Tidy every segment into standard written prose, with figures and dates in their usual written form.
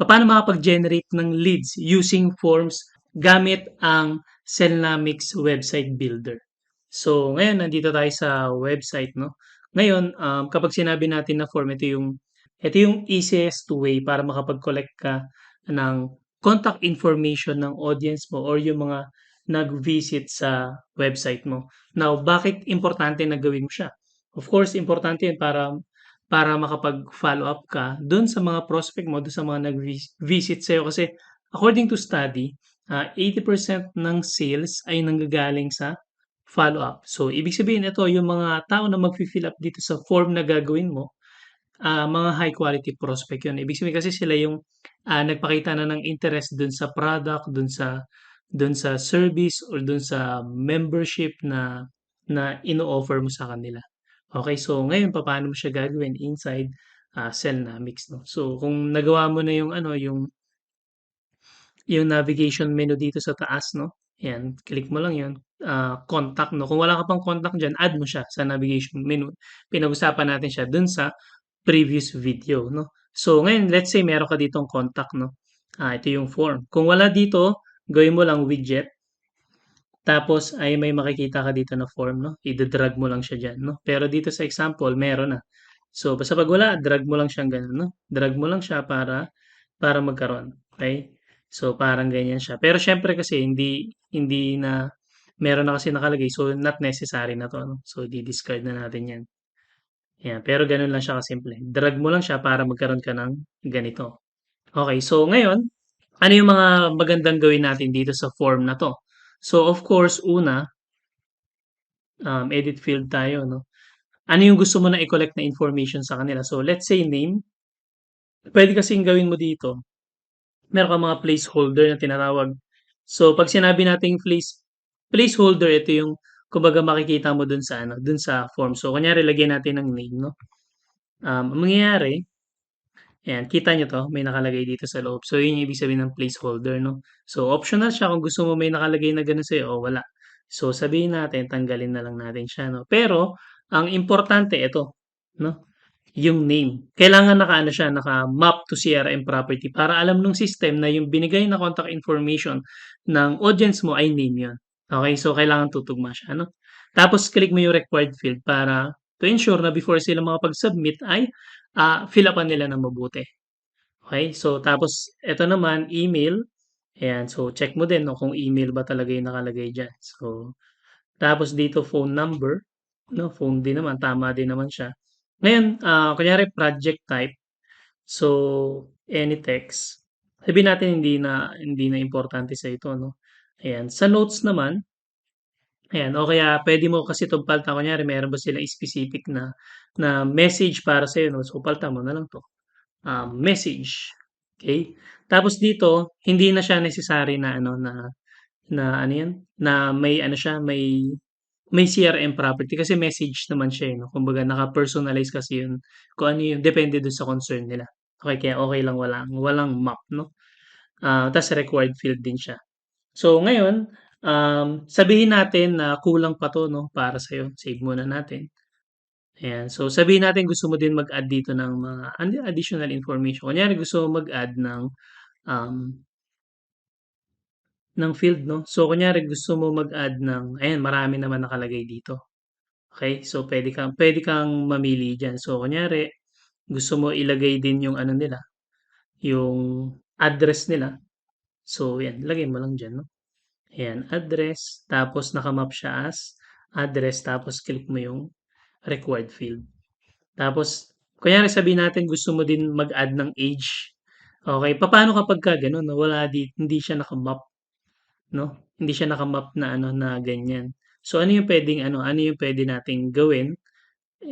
paano makapag-generate ng leads using forms gamit ang Cellnamics website builder. So, ngayon nandito tayo sa website, no? Ngayon, kapag sinabi natin na form, ito yung easiest way para makapag-collect ka ng contact information ng audience mo or yung mga nag-visit sa website mo. Now, bakit importante na gawin mo siya? Of course, importante yun para makapag-follow up ka dun sa mga prospect mo, dun sa mga nag-visit sa'yo. Kasi according to study, 80% ng sales ay nanggagaling sa follow-up. So, ibig sabihin ito, yung mga tao na mag-fill up dito sa form na gagawin mo, mga high quality prospect yun. Ibig sabihin kasi sila yung nagpakita na ng interest dun sa product, dun sa service, or dun sa membership na ino-offer mo sa kanila. Okay, so ngayon paano mo siya gagawin inside Cellnamics, no? So, kung nagawa mo na yung ano, yung navigation menu dito sa taas, no? Yan, click mo lang yun. Contact, no? Kung wala ka pang contact dyan, add mo siya sa navigation menu. Pinag-usapan natin siya dun sa previous video, no? So, ngayon, let's say meron ka ditong contact, no? Ito yung form. Kung wala dito, gawin mo lang widget. Tapos ay may makikita ka dito na form, no? Ida-drag mo lang siya dyan, no? Pero dito sa example, meron na. So, basta pag wala, drag mo lang siyang ganun, no? Drag mo lang siya para magkaroon. Okay? So, parang ganyan siya. Pero syempre kasi hindi na meron na kasi nakalagay. So, not necessary na to, no? So, di-discard na natin yan. Yan. Pero ganun lang siya kasimple. Drag mo lang siya para magkaroon ka ng ganito. Okay. So, ngayon, ano yung mga magandang gawin natin dito sa form na to? So, of course, una, edit field tayo, no? Ano yung gusto mo na i-collect na information sa kanila? So, let's say name. Pwede kasing gawin mo dito. Meron kang mga placeholder na tinatawag. So, pag sinabi nating placeholder, ito yung kumbaga makikita mo dun sa form. So, kunyari, lagyan natin ng name, no? Ang mangyayari, ayan, kita nyo to, may nakalagay dito sa loob. So, yun yung ibig sabihin ng placeholder, no? So, optional siya kung gusto mo may nakalagay na gano'n sa'yo o wala. So, sabihin natin, tanggalin na lang natin siya, no? Pero, ang importante, ito, no? Yung name. Kailangan naka-ano siya, naka-map to CRM property para alam ng system na yung binigay na contact information ng audience mo ay name yun. Okay? So, kailangan tutugma siya, no? Tapos, click mo yung required field para to ensure na before sila makapag-submit ay fill upan nila ng mabuti. Okay? So, tapos, ito naman, email. Ayan. So, check mo din no, kung email ba talaga yung nakalagay dyan. So, tapos dito, phone number. No, phone din naman. Tama din naman siya. Ngayon, kunyari project type. So, any text. Sabihin natin hindi na importante sa ito, no? Ayan. Sa notes naman, ayan, o kaya pwede mo kasi itong palta. Kunyari, meron ba sila specific na message para sa'yo, no? So, palta mo na lang to. Message. Okay? Tapos dito, hindi na siya necessary na ano na ano 'yan, na may ano siya, may CRM property kasi message naman siya, eh, 'no? Kumbaga naka-personalize kasi 'yun, kung ano 'yung depende dun sa concern nila. Okay, kaya okay lang walang map, 'no? Ta's required field din siya. So ngayon, sabihin natin na kulang pa 'to, 'no, para sa'yo. Save muna natin. Ayan. So sabihin natin gusto mo din mag-add dito ng mga additional information. Kunyari gusto mo mag-add um, ng field, 'no? So kunyari gusto mo mag-add ng ayan, marami naman nakalagay dito. Okay, so puwede kang mamili diyan. So kunyari, gusto mo ilagay din yung ano nila, yung address nila. So 'yan, lagay mo lang diyan, 'no. Ayan, address, tapos naka-map siya as address, tapos click mo yung required field. Tapos kunyari sabihin natin gusto mo din mag-add ng age. Okay, papaano kapagka gano'n 'no, hindi siya naka-map, 'no? Hindi siya naka-map na ano, na ganyan. So ano yung puwede nating gawin.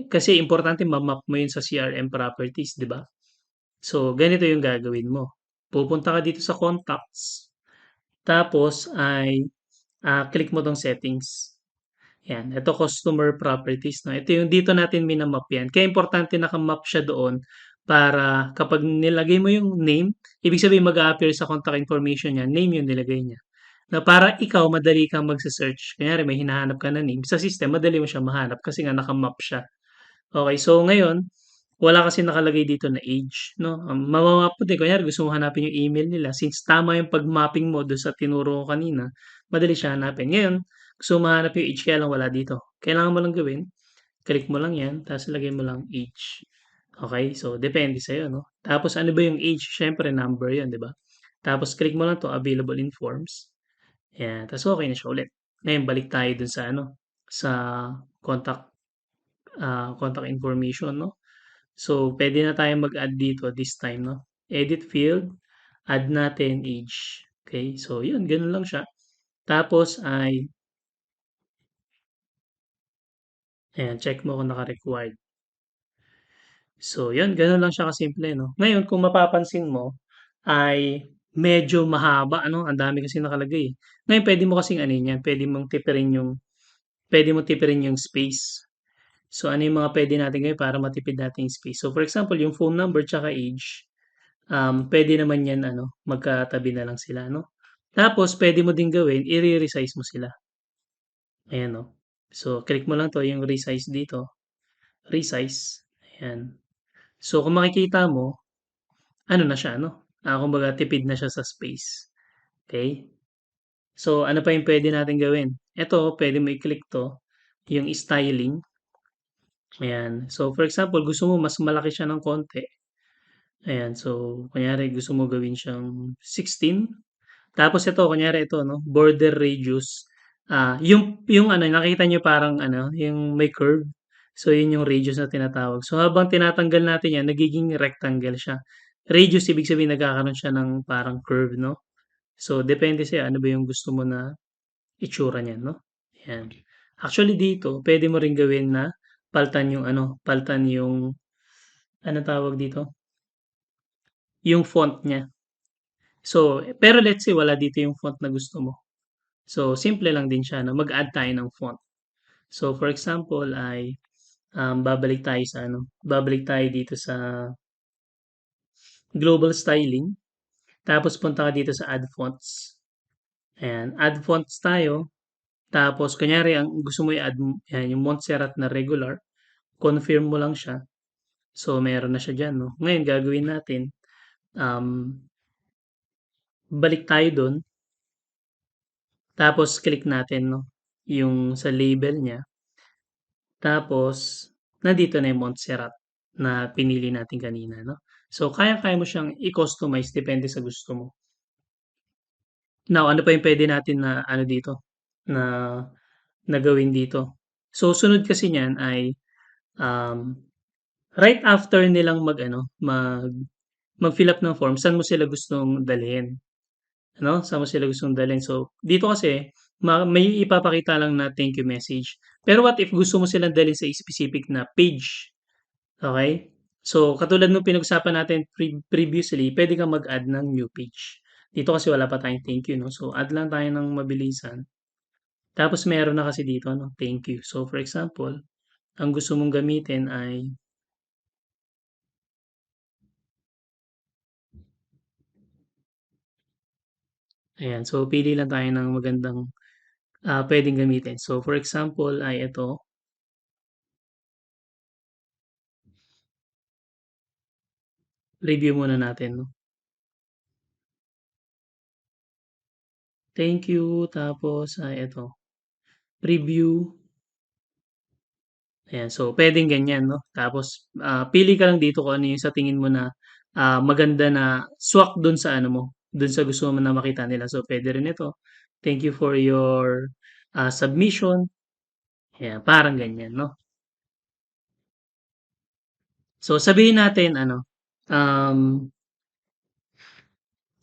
Kasi importante ma-map mo yun sa CRM properties, 'di ba? So, ganito yung gagawin mo. Pupunta ka dito sa contacts, tapos ay click mo 'tong settings. Yan, ito customer properties, no? Ito yung dito natin minamap yan. Kaya importante naka-map siya doon para kapag nilagay mo yung name, ibig sabihin mag-a-appear sa contact information niya, name yung nilagay niya. Na para ikaw madali kang magse-search. Kunyari may hinahanap ka na name, sa system madali mo siya mahanap kasi nga naka-map siya. Okay, so ngayon, wala kasi nakalagay dito na age, 'no? Mama-map mo din kunyari gusto mo hanapin yung email nila since tama yung pag-mapping mo dun sa tinuro ko kanina, madali siya hanapin. Ngayon, gusto mo mahanap yung age kaya lang wala dito. Kailangan mo lang gawin, click mo lang 'yan tapos lagay mo lang age. Okey, so depende sa'yo 'no. Tapos ano ba yung age, siyempre number 'yun, 'di ba? Tapos click mo lang 'to, available in forms, ayan, ta's okey na siya ulit. Ngayon balik tayo dun sa ano, sa contact, contact information 'no. So, puwede na tayong mag-add dito this time 'no. Edit field, add natin age, okey. So 'yun, gano'n lang siya. Tapos ay ayan, check mo kung naka-required. So 'yun, gano'n lang siya kasimple 'no. Ngayon kung mapapansin mo ay medyo mahaba ano, ang dami kasing nakalagay, eh. Ngayon puwede mo kasing anuhin 'yan, puwede mong tipirin yung space. So ano yung mga puwede natin gawin para matipid natin yung space. So for example, yung phone number tsaka age, puwede naman 'yan ano, magkatabi na lang sila 'no. Tapos puwede mo din gawin, resize mo sila, ayan 'no. So click mo lang 'to, yung resize dito, resize, ayan. So kung makikita mo, ano na siya 'no, kumbaga tipid na siya sa space, okey. So ano pa yung puwede nating gawin, eto puwede mo i-click 'to, yung styling, ayan. So for example, gusto mo mas malaki siya ng konti, ayan. So kunyari gusto mo gawin siyang 16. Tapos ito kunyari ito 'no, border radius, yung ano nakita niyo parang ano, yung may curve. So yun yung radius na tinatawag. So habang tinatanggal natin yan nagiging rectangle siya. Radius ibig sabihin nagkakaroon siya ng parang curve 'no. So depende sa'yo ano ba yung gusto mo na itsura niyan 'no, yan. Actually dito puwede mo rin gawin na palitan yung ano, palitan yung anong tawag dito, yung font niya. So pero let's say wala dito yung font na gusto mo. So, simple lang din siya 'no, mag-add tayo ng font. So, for example ay, babalik tayo dito sa global styling, tapos punta ka dito sa add fonts. Ayan, add fonts tayo, tapos kunyari ang gusto mo i-add ayan yung Montserrat na regular, confirm mo lang siya. So, meron na siya diyan 'no. Ngayon gagawin natin, um, balik tayo dun, tapos click natin 'no, yung sa label niya. Tapos, nandito na yung Montserrat na pinili natin kanina 'no. So, kayang-kaya mo siyang i-customize depende sa gusto mo. Now, ano pa yung puwede natin na ano dito, na na gawin dito. So, sunod kasi niyan ay, um, right after nilang mag-ano, mag-fill up ng form, saan mo sila gustong dalhin, ano, saan mo sila gustong dalhin. So, dito kasi may ipapakita lang na thank you message. Pero what if gusto mo silang dalhin sa specific na page? Okey. So, katulad nung pinag-usapan natin previously, puwede kang mag-add ng new page. Dito kasi wala pa tayong thank you 'no, so add lang tayo ng mabilisan. Tapos meron na kasi dito 'no, thank you. So, for example, ang gusto mong gamitin ay ayan, so pili lang tayo ng magandang, puwedeng gamitin. So, for example ay ito, review muna natin 'no. Thank you, tapos ay ito, preview. Ayan, so puwedeng ganyan 'no, tapos, pili ka lang dito kung ano yung sa tingin mo na, maganda na swak dun sa ano mo, dun sa gusto mo na makita nila. So puwede rin ito, "Thank you for your, submission." Ayan, parang ganyan 'no. So sabihin natin ano, um,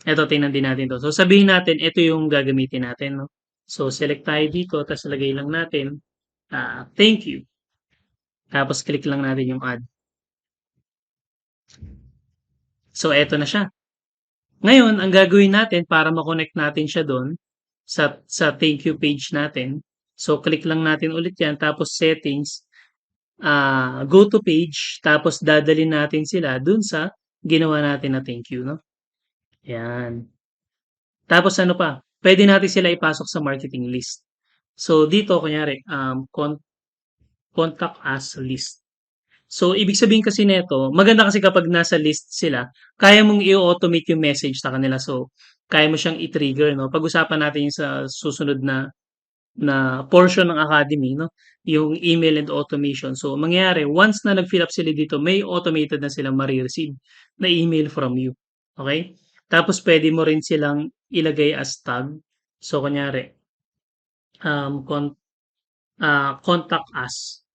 eto tingnan din natin 'to. So sabihin natin ito yung gagamitin natin 'no. So select tayo dito ta's lagay lang natin, "Thank you." Tapos click lang natin yung add. So eto na siya. Ngayon ang gagawin natin para ma-connect natin siya dun sa thank you page natin, so click lang natin ulit 'yan tapos settings, go to page tapos dadalhin natin sila dun sa ginawa natin na thank you 'no, 'yan. Tapos ano pa, puwede natin sila ipasok sa marketing list. So dito kunyari, contact us list. So, ibig sabihin kasi nito, maganda kasi kapag nasa list sila, kaya mong i-automate yung message sa kanila. So, kaya mo siyang i-trigger, no? Pag-usapan natin yung sa susunod na portion ng academy, no? Yung email and automation. So, mangyayari, once na nag-fill up sila dito, may automated na silang marireceive na email from you. Okay? Tapos, pwede mo rin silang ilagay as tag. So, kunyari, um, con- contact us.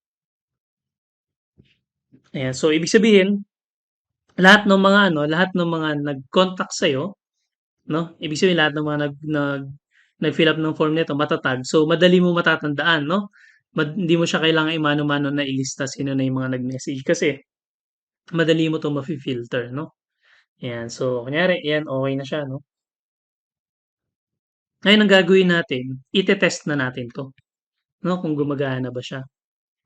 Ayan. So, ibig sabihin, lahat ng mga nag-contact sa'yo, no? Ibig sabihin lahat ng mga nag-fill up ng form nito matatag. So madali mo matatandaan, no? Hindi mo siya kailangan imano-mano na ilista sino na yung mga nag-message kasi madali mo 'to mafi-filter, no? Ayan. So kunyari, ayan, okay na siya, no? Ngayon ang gagawin natin, ite-test na natin 'to, no? Kung gumagana ba siya.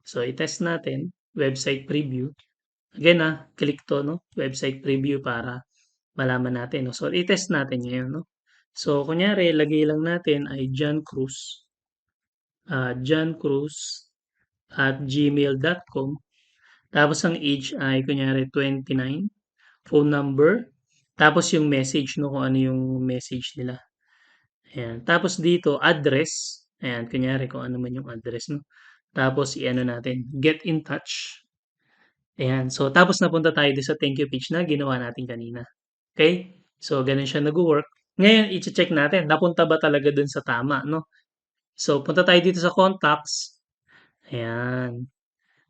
So i-test natin, website preview. Again, click 'to, no? Website preview para malaman natin, no? So i-test natin ngayon, no? So kunyari lagay lang natin ay johncruz@gmail.com. Tapos ang age ay kunyari 29, phone number, tapos yung message, no, kung ano yung message nila. Ayan. Tapos dito address, ayan, kunyari kung ano man yung address, no. Tapos i-ano natin, get in touch. Ayan. So tapos napunta tayo dun sa thank you page na ginawa natin kanina. Okay? So ganun siya nagwo-work. Ngayon iche-check natin napunta ba talaga dun sa tama, no? So punta tayo dito sa contacts. Ayan.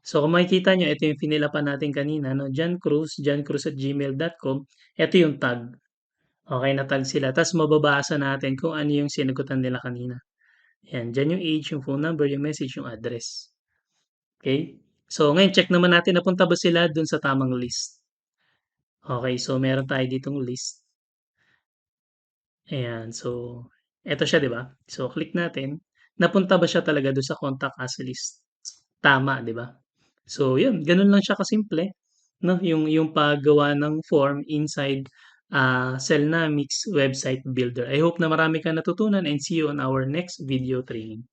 So kung makikita niyo ito yung finilapan natin kanina, no? Johncruz@gmail.com. Ito yung tag. Okay, na tag sila. Tapos mababasa natin kung ano yung sinagutan nila kanina. Ayan, diyan yung age, yung phone number, yung message, yung address. Okay? So ngayon check naman natin napunta ba sila dun sa tamang list. Okay, so meron tayo ditong list. Ayan, so eto siya, 'di ba? So click natin, napunta ba siya talaga dun sa contact us list? Tama, 'di ba? So 'yun, gano'n lang siya kasimple, 'no, yung paggawa ng form inside, Cellnomics website builder. I hope na marami kang natutunan and see you on our next video training.